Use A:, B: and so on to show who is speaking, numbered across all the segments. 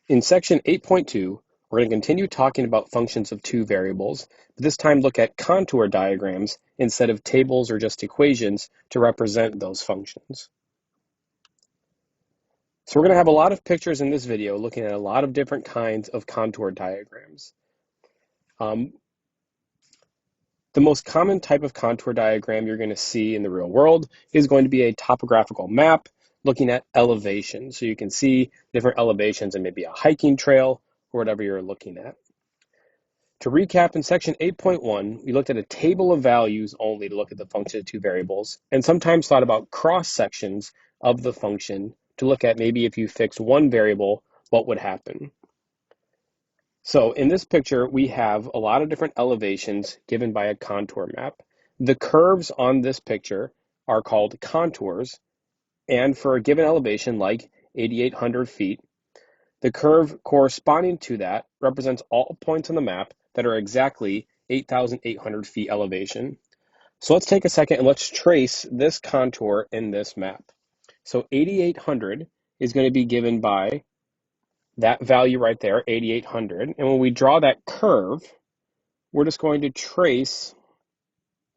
A: In section 8.2, we're going to continue talking about functions of two variables, but this time look at contour diagrams instead of tables or just equations to represent those functions. So we're going to have a lot of pictures in this video looking at a lot of different kinds of contour diagrams. The most common type of contour diagram you're going to see in the real world is going to be a topographical map looking at elevation. So you can see different elevations and maybe a hiking trail or whatever you're looking at. To recap, in section 8.1, we looked at a table of values only to look at the function of two variables, and sometimes thought about cross sections of the function to look at maybe if you fix one variable, what would happen. So in this picture, we have a lot of different elevations given by a contour map. The curves on this picture are called contours, and for a given elevation like 8,800 feet, the curve corresponding to that represents all points on the map that are exactly 8,800 feet elevation. So let's take a second and let's trace this contour in this map. So 8,800 is going to be given by that value right there, 8,800. And when we draw that curve, we're just going to trace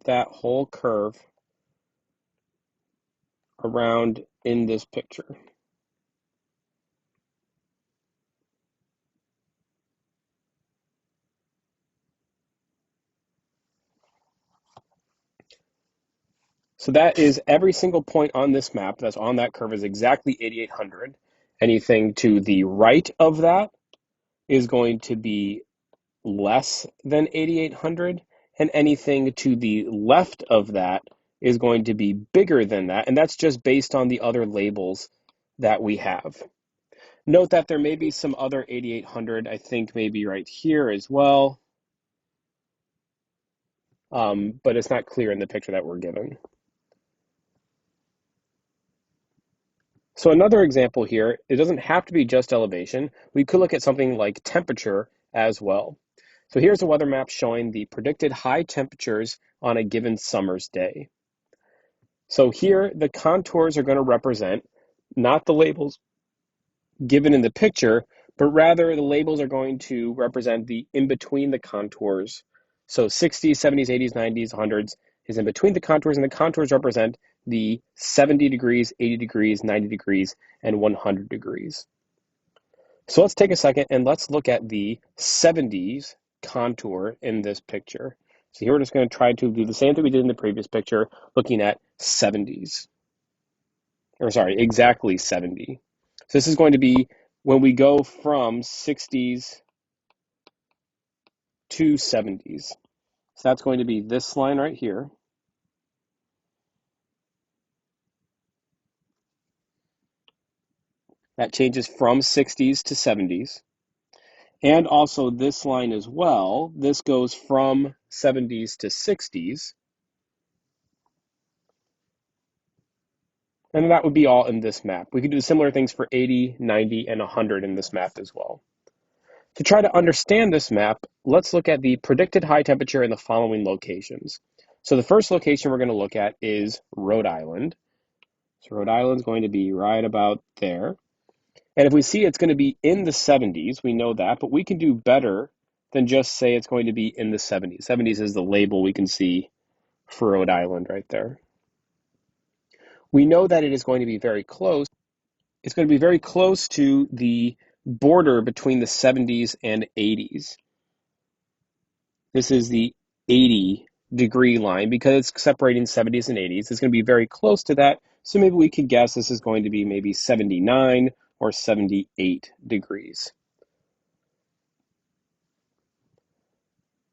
A: that whole curve around in this picture. So that is every single point on this map that's on that curve is exactly 8,800. Anything to the right of that is going to be less than 8,800, and anything to the left of that is going to be bigger than that, and that's just based on the other labels that we have. Note that there may be some other 8,800, I think maybe right here as well, but it's not clear in the picture that we're given. So another example here, it doesn't have to be just elevation. We could look at something like temperature as well. So here's a weather map showing the predicted high temperatures on a given summer's day. So here, the contours are going to represent not the labels given in the picture, but rather the labels are going to represent the in between the contours. So 60s, 70s, 80s, 90s, 100s is in between the contours, and the contours represent the 70 degrees, 80 degrees, 90 degrees, and 100 degrees. So let's take a second and let's look at the 70s contour in this picture. So here we're just going to try to do the same thing we did in the previous picture, looking at 70s. Or sorry, exactly 70. So this is going to be when we go from 60s to 70s. So that's going to be this line right here. That changes from 60s to 70s. And also this line as well. This goes from 70s to 60s. And that would be all in this map. We could do similar things for 80, 90, and 100 in this map as well. To try to understand this map, let's look at the predicted high temperature in the following locations. So the first location we're going to look at is Rhode Island. So Rhode Island is going to be right about there. And if we see it's going to be in the 70s, we know that, but we can do better than just say it's going to be in the 70s. 70s is the label we can see for Rhode Island right there. We know that it is going to be very close. It's going to be very close to the border between the 70s and 80s. This is the 80-degree line because it's separating 70s and 80s. It's going to be very close to that, so maybe we could guess this is going to be maybe 79 or 78 degrees.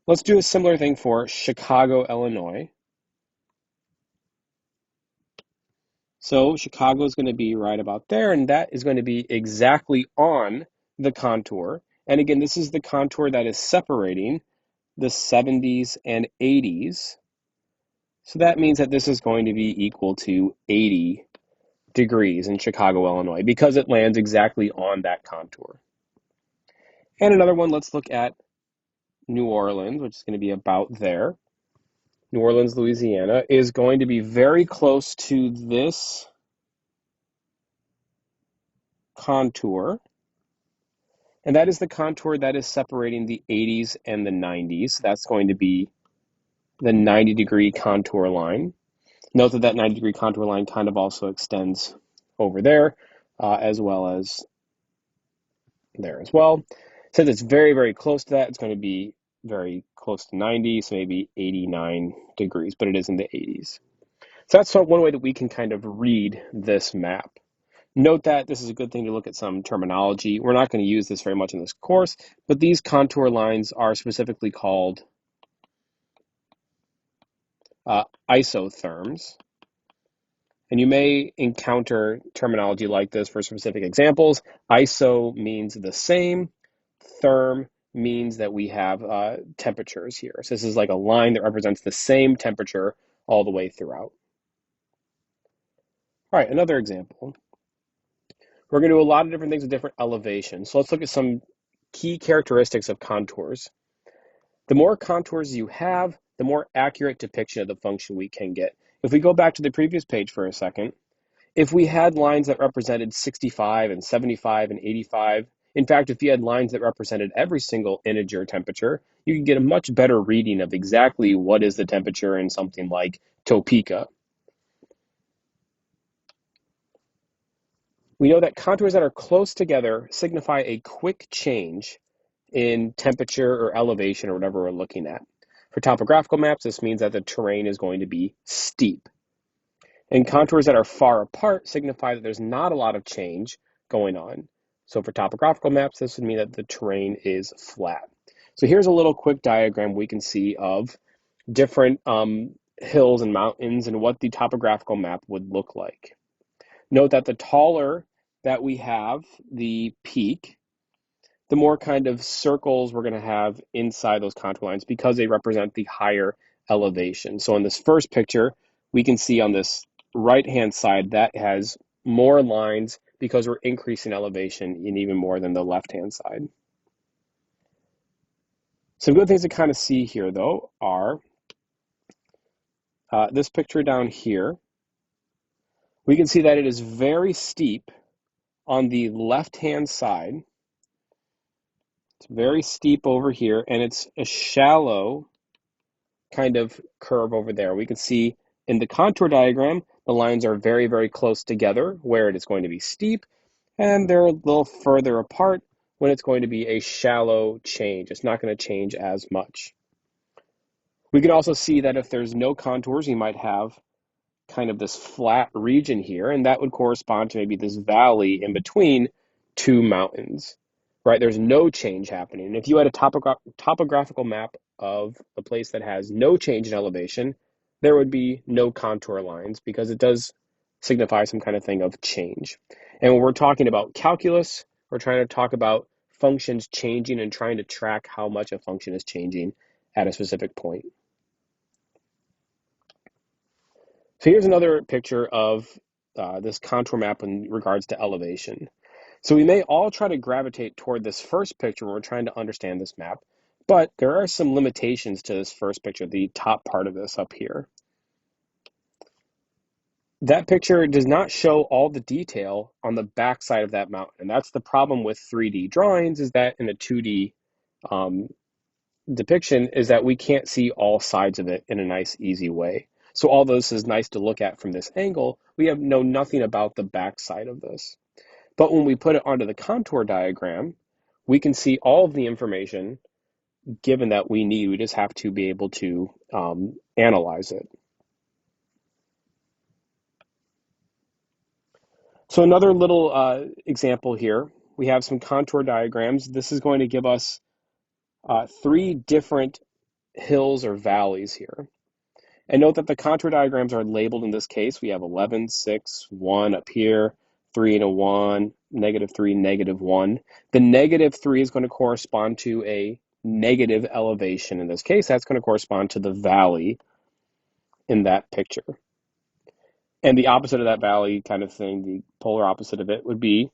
A: Let's do a similar thing for Chicago, Illinois. So Chicago is going to be right about there, and that is going to be exactly on the contour. And again, this is the contour that is separating the 70s and 80s. So that means that this is going to be equal to 80 degrees in Chicago, Illinois, because it lands exactly on that contour. And another one, let's look at New Orleans, which is going to be about there. New Orleans, Louisiana, is going to be very close to this contour. And that is the contour that is separating the 80s and the 90s. That's going to be the 90-degree contour line. Note that that 90-degree contour line kind of also extends over there, as well as there as well. Since it's very, very close to that, it's going to be very close to 90, so maybe 89 degrees, but it is in the 80s. So that's one way that we can kind of read this map. Note that this is a good thing to look at some terminology. We're not going to use this very much in this course, but these contour lines are specifically called isotherms. And you may encounter terminology like this for specific examples. Iso means the same. Therm means that we have temperatures here. So this is like a line that represents the same temperature all the way throughout. All right, another example. We're going to do a lot of different things with different elevations. So let's look at some key characteristics of contours. The more contours you have, the more accurate depiction of the function we can get. If we go back to the previous page for a second, if we had lines that represented 65 and 75 and 85, in fact, if you had lines that represented every single integer temperature, you could get a much better reading of exactly what is the temperature in something like Topeka. We know that contours that are close together signify a quick change in temperature or elevation or whatever we're looking at. For topographical maps, this means that the terrain is going to be steep. And contours that are far apart signify that there's not a lot of change going on. So for topographical maps, this would mean that the terrain is flat. So here's a little quick diagram we can see of different hills and mountains and what the topographical map would look like. Note that the taller that we have the peak, the more kind of circles we're going to have inside those contour lines because they represent the higher elevation. So in this first picture, we can see on this right-hand side that has more lines because we're increasing elevation in even more than the left-hand side. Some good things to kind of see here, though, are this picture down here. We can see that it is very steep on the left-hand side. It's very steep over here, and it's a shallow kind of curve over there. We can see in the contour diagram, the lines are very, very close together where it is going to be steep, and they're a little further apart when it's going to be a shallow change. It's not going to change as much. We can also see that if there's no contours, you might have kind of this flat region here, and that would correspond to maybe this valley in between two mountains, right? There's no change happening. And if you had a topographical map of a place that has no change in elevation, there would be no contour lines because it does signify some kind of thing of change. And when we're talking about calculus, we're trying to talk about functions changing and trying to track how much a function is changing at a specific point. So here's another picture of this contour map in regards to elevation. So we may all try to gravitate toward this first picture when we're trying to understand this map, but there are some limitations to this first picture, the top part of this up here. That picture does not show all the detail on the back side of that mountain. And that's the problem with 3D drawings, is that in a 2D depiction is that we can't see all sides of it in a nice, easy way. So although this is nice to look at from this angle, we know nothing about the back side of this. But when we put it onto the contour diagram, we can see all of the information given that we need. We just have to be able to analyze it. So another little example here, we have some contour diagrams. This is going to give us three different hills or valleys here. And note that the contour diagrams are labeled in this case. We have 11, 6, 1 up here, 3 and a 1, -3, -1. The -3 is going to correspond to a negative elevation. In this case, that's going to correspond to the valley in that picture. And the opposite of that valley kind of thing, the polar opposite of it, would be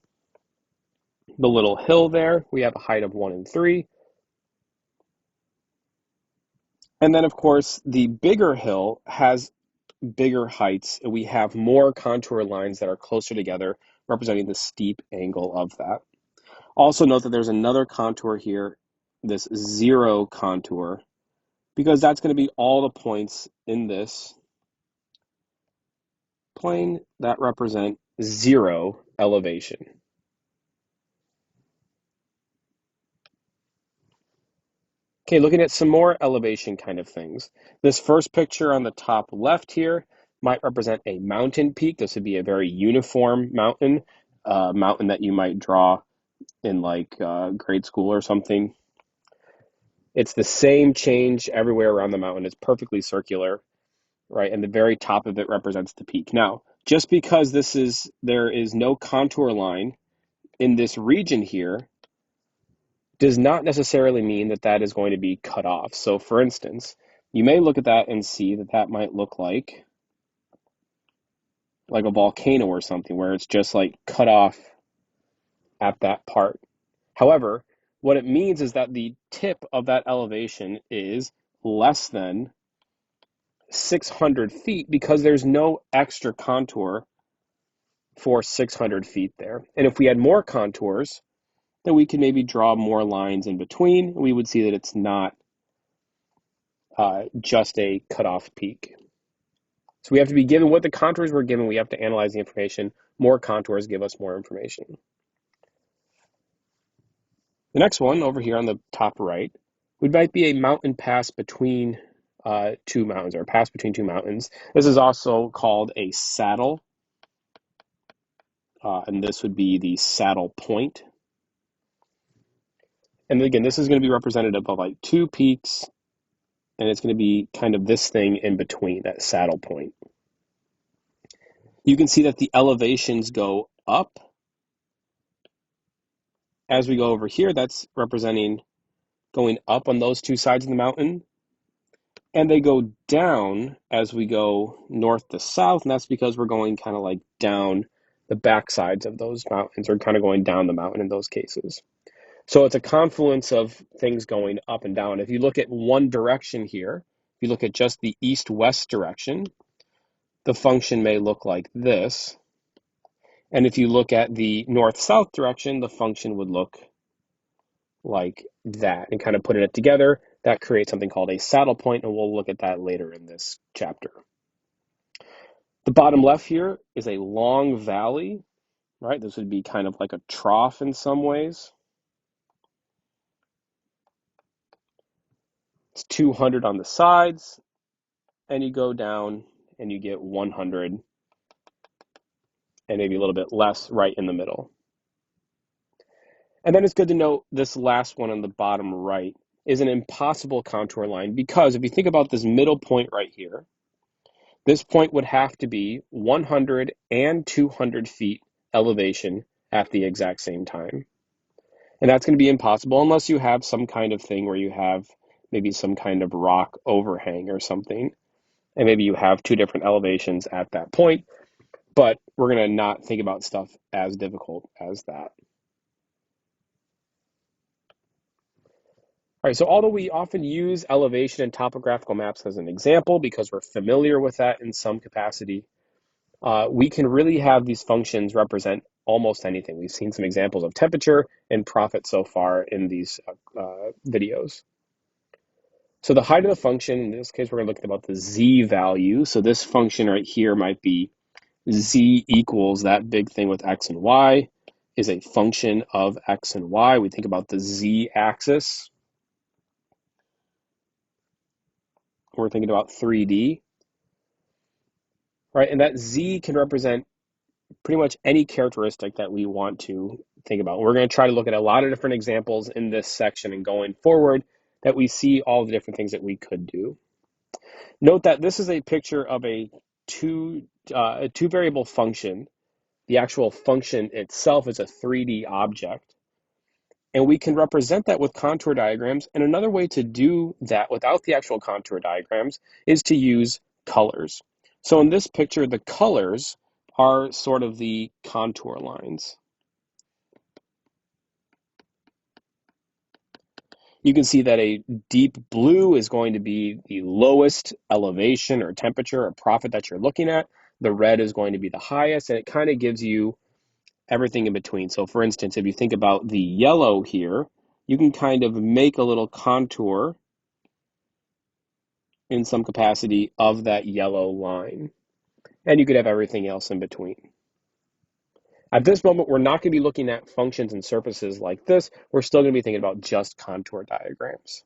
A: the little hill there. We have a height of 1 and 3. And then, of course, the bigger hill has bigger heights, and we have more contour lines that are closer together, representing the steep angle of that. Also note that there's another contour here, this 0 contour, because that's going to be all the points in this plane that represent 0 elevation. Okay, looking at some more elevation kind of things. This first picture on the top left here might represent a mountain peak. This would be a very uniform mountain, mountain that you might draw in like grade school or something. It's the same change everywhere around the mountain. It's perfectly circular, right? And the very top of it represents the peak. Now, just because there is no contour line in this region here does not necessarily mean that that is going to be cut off. So for instance, you may look at that and see that that might look like a volcano or something where it's just like cut off at that part. However, what it means is that the tip of that elevation is less than 600 feet because there's no extra contour for 600 feet there. And if we had more contours, then we could maybe draw more lines in between. We would see that it's not just a cutoff peak. So we have to be given what the contours we're given. We have to analyze the information. More contours give us more information. The next one over here on the top right might be a mountain pass between two mountains, or a pass between two mountains. This is also called a saddle, and this would be the saddle point. And again, this is going to be representative of like two peaks, and it's going to be kind of this thing in between, that saddle point. You can see that the elevations go up. As we go over here, that's representing going up on those two sides of the mountain. And they go down as we go north to south, and that's because we're going kind of like down the back sides of those mountains, or kind of going down the mountain in those cases. So it's a confluence of things going up and down. If you look at one direction here, if you look at just the east-west direction, the function may look like this. And if you look at the north-south direction, the function would look like that. And kind of putting it together, that creates something called a saddle point, and we'll look at that later in this chapter. The bottom left here is a long valley, right? This would be kind of like a trough in some ways. It's 200 on the sides, and you go down and you get 100 and maybe a little bit less right in the middle. And then it's good to note this last one on the bottom right is an impossible contour line, because if you think about this middle point right here, this point would have to be 100 and 200 feet elevation at the exact same time. And that's going to be impossible unless you have some kind of thing where you have maybe some kind of rock overhang or something. And maybe you have two different elevations at that point. But we're going to not think about stuff as difficult as that. All right, so although we often use elevation and topographical maps as an example because we're familiar with that in some capacity, we can really have these functions represent almost anything. We've seen some examples of temperature and profit so far in these videos. So the height of the function, in this case, we're going to look about the z value. So this function right here might be z equals that big thing with x and y is a function of x and y. We think about the z-axis. We're thinking about 3D, right? And that z can represent pretty much any characteristic that we want to think about. We're going to try to look at a lot of different examples in this section and going forward that we see all the different things that we could do. Note that this is a picture of a two variable function. The actual function itself is a 3D object. And we can represent that with contour diagrams. And another way to do that without the actual contour diagrams is to use colors. So in this picture, the colors are sort of the contour lines. You can see that a deep blue is going to be the lowest elevation or temperature or profit that you're looking at. The red is going to be the highest, and it kind of gives you everything in between. So for instance, if you think about the yellow here, you can kind of make a little contour in some capacity of that yellow line. And you could have everything else in between. At this moment, we're not going to be looking at functions and surfaces like this. We're still going to be thinking about just contour diagrams.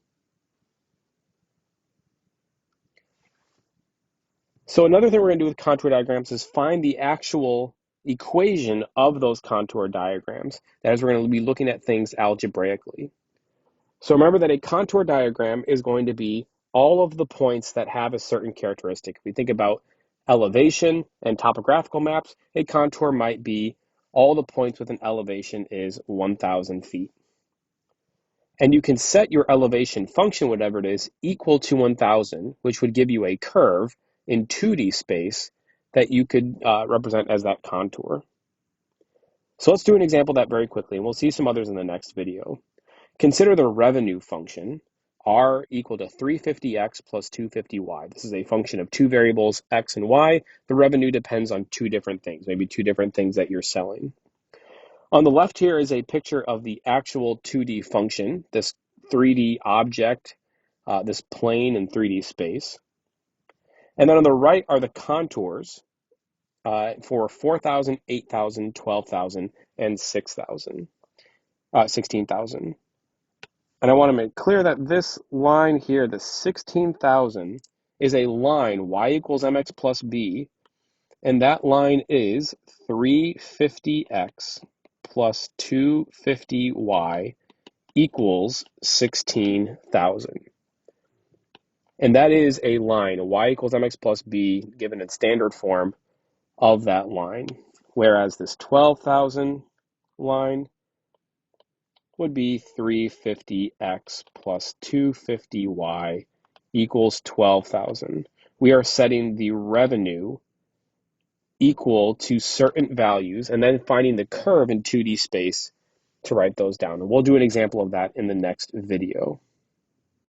A: So another thing we're going to do with contour diagrams is find the actual equation of those contour diagrams. That is, we're going to be looking at things algebraically. So remember that a contour diagram is going to be all of the points that have a certain characteristic. If we think about elevation and topographical maps, a contour might be all the points with an elevation is 1,000 feet. And you can set your elevation function, whatever it is, equal to 1,000, which would give you a curve in 2D space that you could represent as that contour. So let's do an example of that very quickly, and we'll see some others in the next video. Consider the revenue function, r equal to 350x plus 250y. This is a function of two variables, x and y. The revenue depends on two different things, maybe two different things that you're selling. On the left here is a picture of the actual 2D function, this 3D object, this plane in 3D space. And then on the right are the contours for 4,000, 8,000, 12,000, and 6,000, 16,000. And I want to make clear that this line here, the 16,000, is a line y equals mx plus b, and that line is 350x plus 250y equals 16,000. And that is a line, y equals mx plus b, given in standard form of that line. Whereas this 12,000 line would be 350x plus 250y equals 12,000. We are setting the revenue equal to certain values and then finding the curve in 2D space to write those down. And we'll do an example of that in the next video.